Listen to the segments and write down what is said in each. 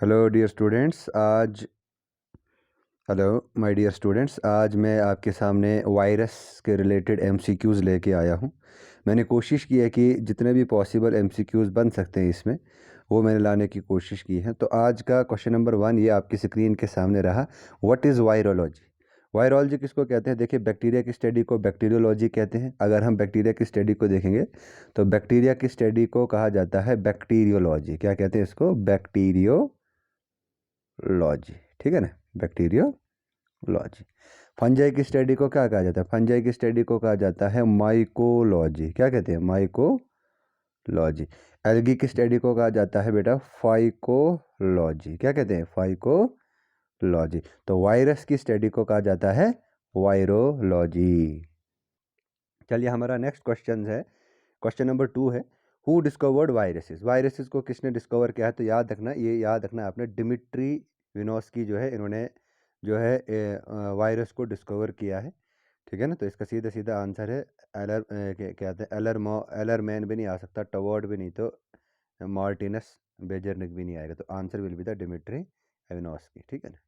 Hello dear students आज hello my dear students, आज मैं आपके सामने वायरस के रिलेटेड एमसीक्यूज़ लेके आया हूँ। मैंने कोशिश की है कि जितने भी पॉसिबल एमसीक्यूज़ बन सकते हैं इसमें, वो मैंने लाने की कोशिश की है। तो आज का क्वेश्चन नंबर 1 ये आपकी स्क्रीन के सामने रहा। What is virology? वायरोलॉजी किसको कहते हैं? देखिए, बैक्टीरिया की स्टडी को बैक्टीरियोलॉजी कहते हैं। अगर हम बैक्टीरिया की स्टडी को देखेंगे तो बैक्टीरिया की स्टडी को कहा जाता है बैक्टीरियोलॉजी। क्या कहते हैं इसको? बैक्टीरियोलॉजी। ठीक है ना, बैक्टीरियोलॉजी। फंजाई की स्टडी को क्या कहा जाता है? फंजाई की स्टडी को कहा जाता है माइकोलॉजी। क्या कहते हैं? माइकोलॉजी। एल्गी की स्टडी को कहा जाता है बेटा फाइकोलॉजी। क्या कहते हैं? फाइकोलॉजी। तो वायरस की स्टडी को कहा जाता है वायरोलॉजी। चलिए, हमारा नेक्स्ट क्वेश्चन है, क्वेश्चन नंबर 2 है, हु डिस्कवर्ड वायरसेस? वायरसेस को किसने डिस्कवर किया है? तो याद रखना, ये याद रखना आपने, डिमिट्री विनोस्की जो है, इन्होंने जो है वायरस को डिस्कवर किया है। ठीक है ना। तो इसका सीधा सीधा आंसर है क्या कहते हैं, एलरमैन भी नहीं आ सकता, टवर्ड भी नहीं, तो मार्टिनस बेजरनिक भी नहीं आएगा। तो answer will be the Dmitri Ivanovsky. ठीक है ना।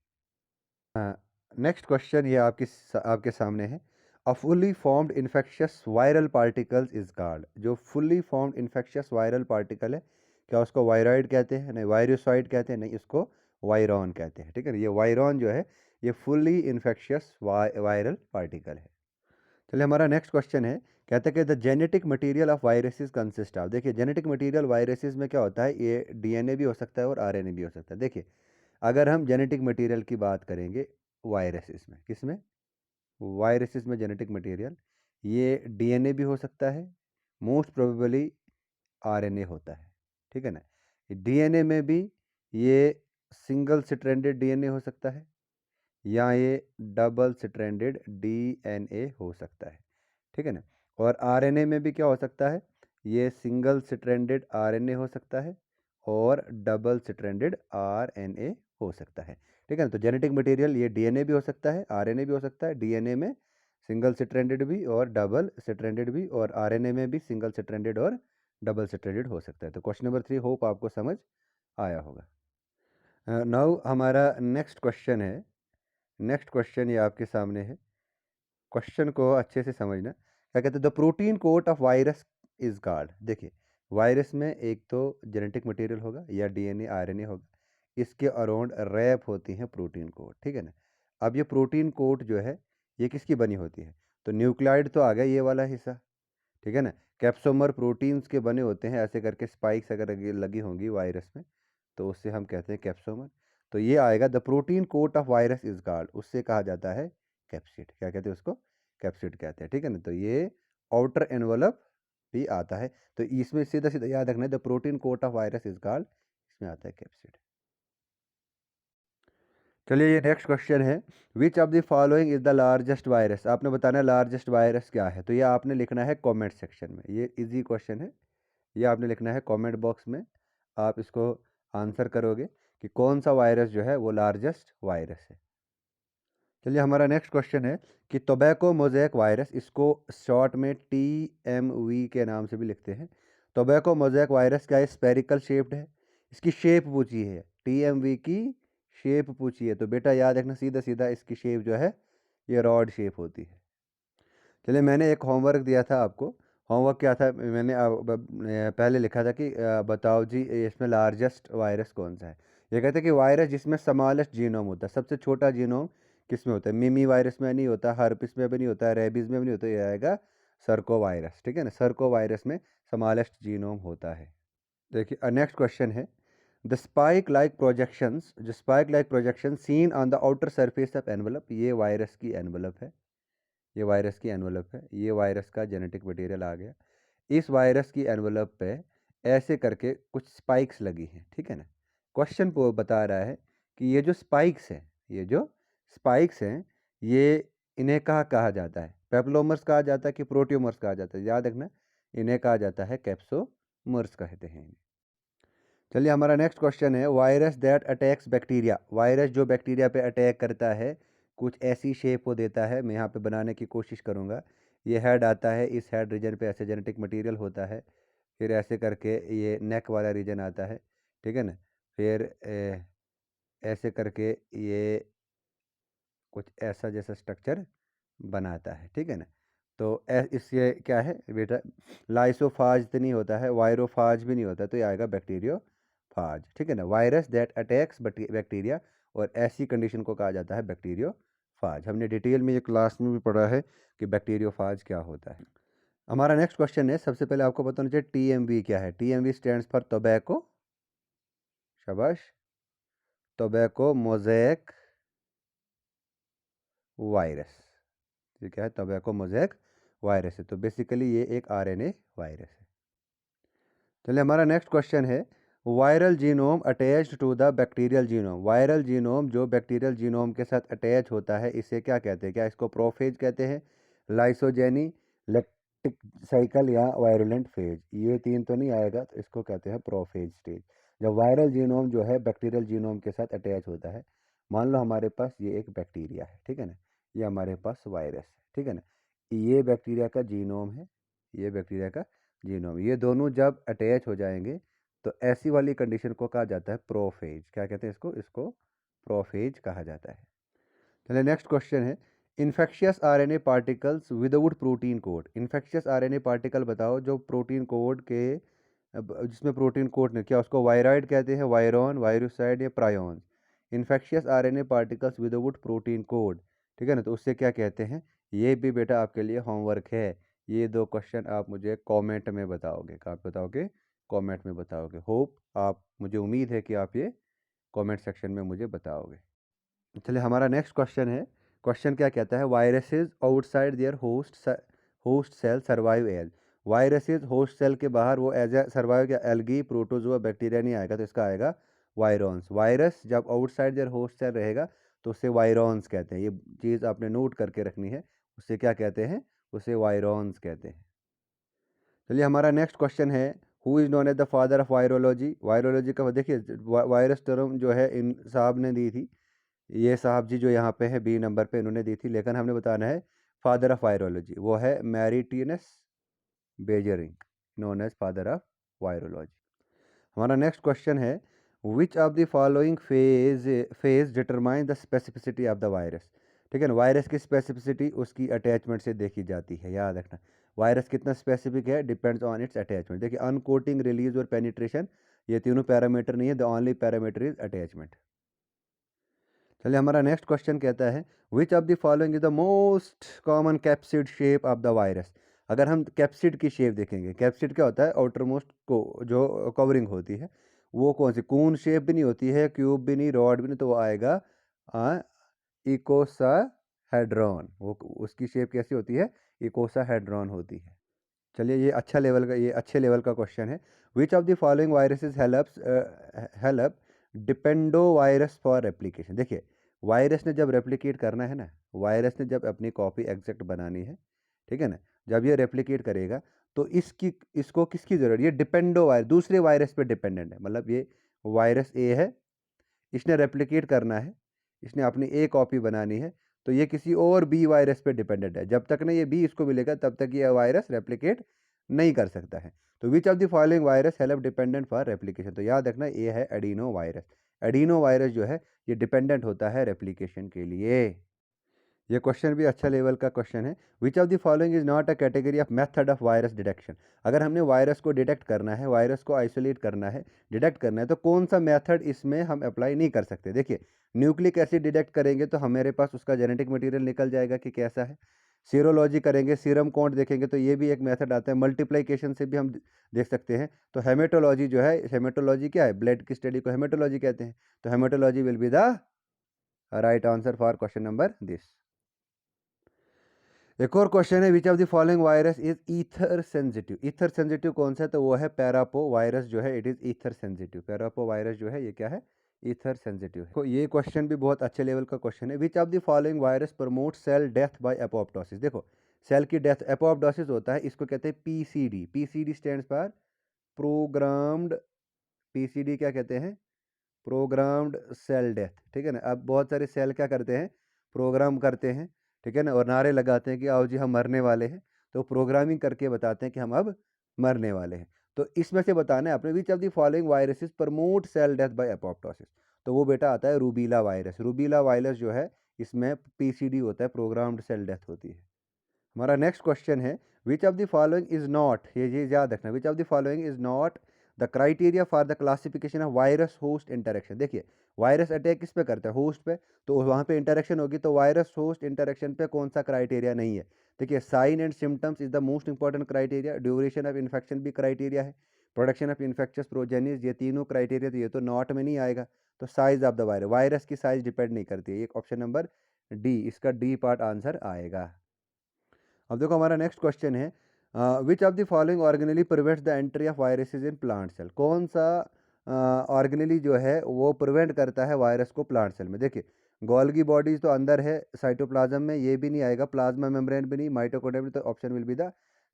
नेक्स्ट क्वेश्चन ये आपके सामने है। A fully formed infectious viral particles is called. जो fully formed infectious viral particle है, क्या उसको वायरॉइड कहते हैं? नहीं। वायरोसाइड कहते हैं? नहीं। इसको वायरॉन कहते हैं। ठीक है ना। ये वायरॉन जो है, ये फुली इन्फेक्शियस वायरल पार्टिकल है। चलिए, हमारा नेक्स्ट क्वेश्चन है, कहते हैं कि the genetic material of viruses consist of. देखिए, जेनेटिक मटेरियल वायरसेस में क्या होता है, ये डीएनए भी हो सकता है और आरएनए भी हो सकता है। देखिए, अगर हम जेनेटिक मटेरियल की बात करेंगे वायरसेस में, किसमें? वायरसेस में जेनेटिक मटेरियल, ये डीएनए भी हो सकता है, मोस्ट प्रोबेबली आरएनए होता है। ठीक है ना। डीएनए में भी ये सिंगल स्ट्रैंडेड डीएनए हो सकता है, या ये डबल स्ट्रैंडेड डीएनए हो सकता है। ठीक है ना। और आरएनए में भी क्या हो सकता है, ये सिंगल स्ट्रैंडेड आरएनए हो सकता है और डबल स्ट्रैंडेड आरएनए हो सकता है। ठीक है ना। तो जेनेटिक मटेरियल ये डीएनए भी हो सकता है, आरएनए भी हो सकता है। डीएनए में सिंगल स्ट्रैंडेड भी और डबल स्ट्रैंडेड भी, और आरएनए में भी सिंगल स्ट्रैंडेड और डबल स्ट्रैंडेड हो सकता है। तो क्वेश्चन नंबर 3 होप आपको समझ आया होगा। नाउ हमारा नेक्स्ट क्वेश्चन है। नेक्स्ट क्वेश्चन ये आपके सामने है। क्वेश्चन को अच्छे से समझना। क्या कहते हैं? The protein coat of virus is called. देखिए, वायरस में एक तो जेनेटिक मटेरियल होगा या डीएनए आरएनए होगा, इसके अराउंड रैप होती हैं प्रोटीन कोट। ठीक है ना। अब ये प्रोटीन कोट जो है, ये किसकी बनी होती है? तो न्यूक्लियोइड तो आ गया ये वाला हिस्सा। ठीक है ना। कैप्सोमर प्रोटीन्स के बने होते हैं, ऐसे करके स्पाइक्स अगर लगी होंगी वायरस में, तो उससे हम कहते हैं कैप्सोमर। तो ये आएगा, the protein coat of virus is called, उससे कहा जाता है कैप्सिड। क्या कहते हैं उसको? कैप्सिड कहते हैं। ठीक है ना। तो ये आउटर एनवलप भी आता है। तो इसमें सीधा सीधा याद रखना है, the protein coat of virus is called, इसमें आता है कैप्सिड। चलिए, ये नेक्स्ट क्वेश्चन है, which of the following is the largest virus? आपने बताना है लार्जेस्ट वायरस क्या है। तो ये आपने लिखना है कमेंट सेक्शन में। ये इजी क्वेश्चन है, ये आपने लिखना है कमेंट बॉक्स में। आप इसको आंसर करोगे कि कौन सा वायरस जो है वो लार्जेस्ट वायरस है। चलिए, हमारा नेक्स्ट क्वेश्चन है कि टोबैको मोज़ेक वायरस, इसको शॉर्ट में TMV के नाम से भी लिखते हैं। टोबैको मोज़ेक वायरस क्या है? स्पेरिकल शेप्ड है। इसकी शेप पूछी है, TMV की शेप पूछी है, तो बेटा याद रखना, सीधा सीधा इसकी शेप जो है ये रॉड शेप होती है। चलिए, मैंने एक होमवर्क दिया था आपको। होमवर्क क्या था? मैंने पहले लिखा था कि बताओ जी, इसमें लार्जेस्ट वायरस कौन सा है। ये कहते हैं कि वायरस जिसमें स्मॉलेस्ट जीनोम होता है, सबसे छोटा जीनोम किस में होता है? मिमी वायरस में नहीं होता, हर्पिस में भी नहीं होता, रेबीज में भी नहीं होता, ये आएगा सर्को वायरस। ठीक है ना। सर्को वायरस में स्मॉलेस्ट जीनोम होता है। देखिए, नेक्स्ट क्वेश्चन है, द स्पाइक लाइक प्रोजेक्शंस, जो spike like projection seen on the outer surface of envelope, ये वायरस की एनवलप है। ये वायरस की एनवलप है, ये वायरस का जेनेटिक मटेरियल आ गया। इस वायरस की एनवलप पे ऐसे करके कुछ स्पाइक्स लगी हैं। ठीक है ना। क्वेश्चन को बता रहा है कि ये जो स्पाइक्स हैं, ये जो स्पाइक्स हैं, ये इन्हें कहा जाता है? पेप्लोमर्स कहा जाता है कि प्रोटियोमर्स कहा जाता है? याद रखना, इन्हें कहा जाता है कैप्सोमर्स कहते हैं इन्हें। चलिए, हमारा नेक्स्ट क्वेश्चन है, virus that attacks bacteria. Virus जो बैक्टीरिया पे अटैक करता है, कुछ ऐसी शेप को देता है। मैं यहाँ पे बनाने की कोशिश करूँगा। ये हेड आता है, इस हेड रीजन पे ऐसे जेनेटिक मटेरियल होता है, फिर ऐसे करके ये नेक वाला रीजन आता है। ठीक है ना। फिर ऐसे करके ये कुछ ऐसा जैसा स्ट्रक्चर बनाता है, ठीक है ना। तो इससे क्या है बेटा, लाइसोफाज तो नहीं होता है, वायरोफाज भी नहीं होता, तो ये आएगा बैक्टीरियोफाज, ठीक है ना। वायरस दैट अटैक्स बैक्टीरिया, और ऐसी कंडीशन को कहा जाता है बैक्टीरियोफाज। हमने डिटेल में ये क्लास में भी पढ़ा है कि बैक्टीरियोफाज क्या होता है। हमारा नेक्स्ट क्वेश्चन है, सबसे पहले आपको पता होना चाहिए टीएमवी क्या है। टीएमवी स्टैंड्स फॉर टोबैको, शाबाश, टोबैको मोज़ेक वायरस। ये क्या है, टोबैको मोज़ेक वायरस है। तो बेसिकली ये एक आरएनए वायरस है। चलिए हमारा नेक्स्ट क्वेश्चन है, viral genome attached to the bacterial genome. Viral genome जो बैक्टीरियल जीनोम के साथ अटैच होता है, इसे क्या कहते हैं? क्या इसको प्रोफेज कहते हैं, लाइसोजेनी, लैक्टिक साइकिल, या वायरुलेंट फेज? ये तीन तो नहीं आएगा, तो इसको कहते हैं प्रोफेज स्टेज। जब वायरल जीनोम जो है बैक्टीरियल जीनोम के साथ अटैच होता है, मान लो हमारे पास ये एक बैक्टीरिया है, ठीक है ना, ये हमारे पास वायरस है, ठीक है ना, ये बैक्टीरिया का जीनोम है, ये बैक्टीरिया का जीनोम, ये दोनों जब अटैच हो जाएंगे तो ऐसी वाली कंडीशन को कहा जाता है प्रोफेज। क्या कहते हैं इसको? इसको प्रोफेज कहा जाता है। चलिए नेक्स्ट क्वेश्चन है, infectious RNA particles without protein code. Infectious RNA particle बताओ जो प्रोटीन कोड के, जिसमें प्रोटीन कोड नहीं, क्या उसको वायराइड कहते हैं, वायरॉन, वायरोसाइड, या prion? Infectious RNA particles without protein code, ठीक है ना, तो उससे क्या कहते हैं? ये भी बेटा आपके लिए होमवर्क है। ये दो क्वेश्चन आप मुझे कमेंट में बताओगे। कहाँ पे बताओगे? कमेंट में बताओगे। होप आप, मुझे उम्मीद है कि आप ये कमेंट सेक्शन में मुझे बताओगे। चलिए हमारा नेक्स्ट क्वेश्चन है, क्वेश्चन क्या कहता है, viruses outside their host cell survive as. Viruses host cell के बाहर वो एज ए सर्वाइव, या एल्गी, प्रोटोजोआ, बैक्टीरिया नहीं आएगा, तो इसका आएगा वायरॉन्स। वायरस जब आउटसाइड देयर होस्ट सेल रहेगा तो उसे वायरॉन्स कहते हैं। ये चीज़ आपने नोट करके रखनी है, उसे क्या कहते हैं? उसे वायरॉन्स कहते हैं। चलिए हमारा नेक्स्ट क्वेश्चन है, who is known as the father of virology. Virology का देखिए, वायरस टर्म जो है इन साहब ने दी थी, ये साहब जी जो यहाँ पे है बी नंबर पे, इन्होंने दी थी, लेकिन हमने बताना है फादर ऑफ वायरोलॉजी, वो है Martinus Beijerinck, known as father of virology. हमारा नेक्स्ट क्वेश्चन है, which of the following phage determine the specificity of the virus. ठीक है ना, वायरस की स्पेसिफिसिटी उसकी अटैचमेंट से देखी जाती है, याद रखना। वायरस कितना स्पेसिफिक है, डिपेंड्स ऑन इट्स अटैचमेंट। देखिए अनकोटिंग, रिलीज और पेनिट्रेशन, ये तीनों पैरामीटर नहीं है, the only parameter is attachment. चलिए हमारा नेक्स्ट क्वेश्चन कहता है, which of the following is the most common capsid shape of the virus. अगर हम कैप्सिड की शेप देखेंगे, कैप्सिड क्या होता है? आउटर मोस्ट को जो कवरिंग होती है, वो कौन सी? कून शेप भी नहीं होती है, क्यूब भी नहीं, रॉड भी नहीं, तो वो आएगा इकोसाहेड्रॉन। वो उसकी शेप कैसी होती है? इकोसाहेड्रॉन होती है। चलिए ये अच्छा लेवल का, ये अच्छे लेवल का क्वेश्चन है, which of the following viruses help dependovirus for replication. देखिए वायरस ने जब रेप्लिकेट करना है ना, वायरस ने जब अपनी कॉपी एग्जैक्ट बनानी है, ठीक है ना, जब ये रेप्लिकेट करेगा तो इसको किसकी ज़रूरत? ये डिपेंडो वायरस, दूसरे वायरस पे डिपेंडेंट है। मतलब ये वायरस ए है, इसने रेप्लिकेट करना है, इसने अपनी ए कॉपी बनानी है, तो ये किसी और बी वायरस पे डिपेंडेंट है। जब तक ना ये बी इसको मिलेगा तब तक ये वायरस रेप्लिकेट नहीं कर सकता है। तो विच of the following virus help dependent for replication? तो याद रखना ये है एडिनो वायरस। एडिनो वायरस जो है ये डिपेंडेंट होता है रेप्लिकेशन के लिए। ये क्वेश्चन भी अच्छा लेवल का क्वेश्चन है, which of the following is not a category of method of virus detection. अगर हमने वायरस को डिटेक्ट करना है, वायरस को आइसोलेट करना है, डिटेक्ट करना है, तो कौन सा मेथड इसमें हम अप्लाई नहीं कर सकते? देखिए न्यूक्लिक एसिड डिटेक्ट करेंगे तो हमारे पास उसका जेनेटिक मटेरियल निकल जाएगा कि कैसा है। सीरोलॉजी करेंगे, सीरम काउंट देखेंगे, तो ये भी एक मेथड आता है। मल्टीप्लिकेशन से भी हम देख सकते हैं। तो हेमेटोलॉजी जो है, हेमेटोलॉजी क्या है? ब्लड की स्टडी को हेमेटोलॉजी कहते हैं। तो haematology will be the right answer for question number this. एक और क्वेश्चन है, which of the following virus is ether sensitive. Ether sensitive कौन सा है? तो वो है पैरापो वायरस जो है, it is ether sensitive. Parapoxvirus जो है ये क्या है? ईथर सेंसिटिव है। ये क्वेश्चन भी बहुत अच्छे लेवल का क्वेश्चन है, which of the following virus promote cell death by apoptosis. देखो सेल की डेथ, एपोप्टोसिस होता है, इसको कहते हैं PCD. PCD stands for programmed, PCD क्या कहते हैं? प्रोग्राम्ड सेल डेथ, ठीक है ना। अब बहुत सारे सेल क्या करते हैं? प्रोग्राम करते हैं, ठीक है ना, और नारे लगाते हैं कि आओ जी हम मरने वाले हैं, तो प्रोग्रामिंग करके बताते हैं कि हम अब मरने वाले हैं। तो इसमें से बताना है अपने, which of the following viruses promote cell death by apoptosis. तो वो बेटा आता है रूबीला वायरस। रूबीला वायरस जो है इसमें पीसीडी होता है, प्रोग्राम्ड सेल डेथ होती है। हमारा नेक्स्ट क्वेश्चन है which of the following is not, ये याद रखना, विच of the following is not the criteria for the classification of virus host interaction. देखिए वायरस अटैक किस पे करता है, होस्ट पे, तो वहाँ पे इंटरेक्शन होगी, तो वायरस होस्ट इंटरेक्शन पे कौन सा क्राइटेरिया नहीं है। देखिए sign and symptoms is the most important criteria, duration of infection भी क्राइटेरिया है, प्रोडक्शन ऑफ इन्फेक्शस प्रोजेनिस, ये तीनों क्राइटेरिया, तो ये तो नॉट में नहीं आएगा। तो size of the virus, virus की साइज डिपेंड नहीं करती है, ये ऑप्शन नंबर डी, इसका डी पार्ट आंसर आएगा। अब देखो हमारा नेक्स्ट क्वेश्चन है which of the following organelle prevents the entry of viruses in plant cell. कौन सा ऑर्गेनली जो है वो प्रिवेंट करता है वायरस को प्लांट सेल में। देखिए गोल्गी बॉडीज तो अंदर है साइटोप्लाज्म में, ये भी नहीं आएगा, प्लाज्मा मेम्ब्रेन भी नहीं, माइटोकॉन्ड्रिया भी, तो option will be the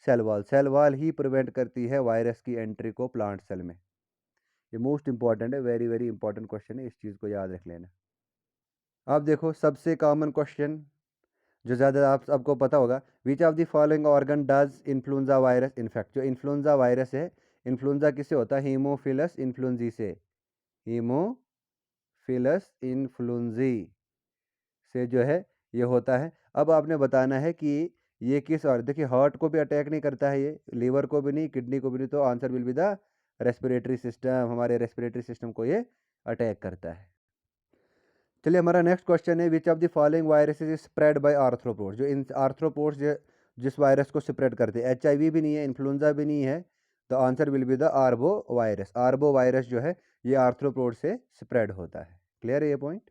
cell wall. Cell wall ही प्रिवेंट करती है वायरस की एंट्री को प्लांट सेल में। ये मोस्ट इंपॉर्टेंट है, वेरी वेरी इंपॉर्टेंट क्वेश्चन है, इस चीज़ को याद रख लेना। अब देखो सबसे कॉमन क्वेश्चन जो ज़्यादा आप सबको पता होगा, विच of the following organ does influenza virus infect. जो इन्फ्लुएंजा वायरस है, इन्फ्लुएंजा किससे होता है, हीमोफिलस इन्फ्लुएंजी से, हीमोफिलस इन्फ्लुएंजी से जो है ये होता है। अब आपने बताना है कि ये किस, और देखिए हार्ट को भी अटैक नहीं करता है, ये लीवर को भी नहीं, किडनी को भी नहीं, तो answer will be the respiratory system, हमारे रेस्पिरेटरी सिस्टम को ये अटैक करता है। चलिए हमारा नेक्स्ट क्वेश्चन है which of the following viruses is spread by arthropods. जो इन आर्थ्रोपोड्स जिस वायरस को स्प्रेड करते हैं, एचआईवी भी नहीं है, इन्फ्लुएंजा भी नहीं है, the answer will be the arbo virus. Arbo virus जो है ये आर्थ्रोपोड से स्प्रेड होता है। क्लियर है ये पॉइंट।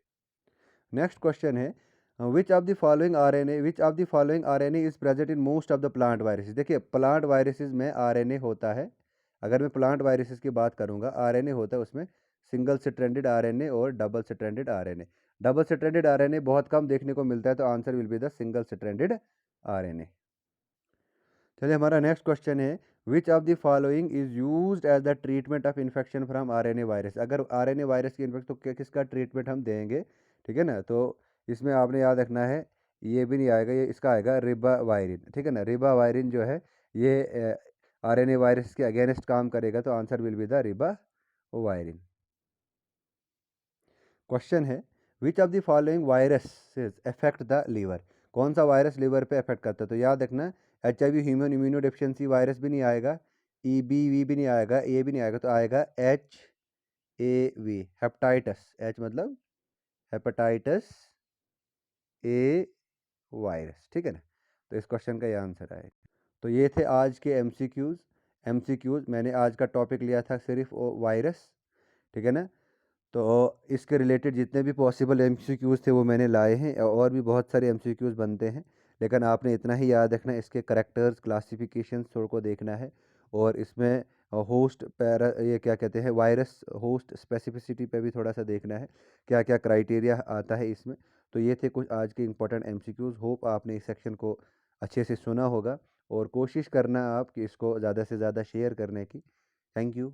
नेक्स्ट क्वेश्चन है which of the following RNA, which of the following RNA is present in most of the plant viruses. देखिए प्लांट वायरसेस में आरएनए होता है, अगर मैं प्लांट वायरसेस की बात करूंगा, आरएनए होता है उसमें सिंगल स्ट्रैंडेड आरएनए और double stranded RNA. Double stranded RNA बहुत कम देखने को मिलता है, तो answer will be the single stranded RNA. चलिए हमारा नेक्स्ट क्वेश्चन है which of the following is used as the treatment of infection from RNA virus. अगर आरएनए वायरस की इन्फेक्शन, तो किसका ट्रीटमेंट हम देंगे, ठीक है ना। तो इसमें आपने याद रखना है, ये भी नहीं आएगा, ये इसका आएगा रिबावायरिन, ठीक है ना। रिबावायरिन जो है ये आरएनए वायरस के अगेंस्ट काम करेगा, तो answer will be the ribavirin. Question है which of the following viruses affect the liver. कौन सा वायरस लीवर पे अफेक्ट करता है, तो याद रखना HIV human immuno deficiency virus भी नहीं आएगा, EBV भी नहीं आएगा, ये भी नहीं आएगा, तो आएगा HAV, हेपेटाइटिस, H मतलब हेपेटाइटिस ए वायरस, ठीक है ना। तो इस क्वेश्चन का ये आंसर आएगा। तो ये थे आज के MCQs। मैंने आज का टॉपिक लिया था सिर्फ वायरस, ठीक है ना। तो इसके रिलेटेड जितने भी पॉसिबल MCQs थे वो मैंने लाए हैं, और भी बहुत सारे MCQs बनते हैं, लेकिन आपने इतना ही याद रखना, इसके करेक्टर्स क्लासिफिकेशन थोड़ा को देखना है, और इसमें होस्ट पैरा, ये क्या कहते हैं, वायरस होस्ट स्पेसिफिसिटी पे भी थोड़ा सा देखना है, क्या क्या क्राइटेरिया आता है इसमें। तो ये थे कुछ आज के इंपॉर्टेंट MCQs। होप आपने इस सेक्शन को अच्छे से सुना होगा, और कोशिश करना आप कि इसको ज़्यादा से ज़्यादा शेयर करने की। Thank you.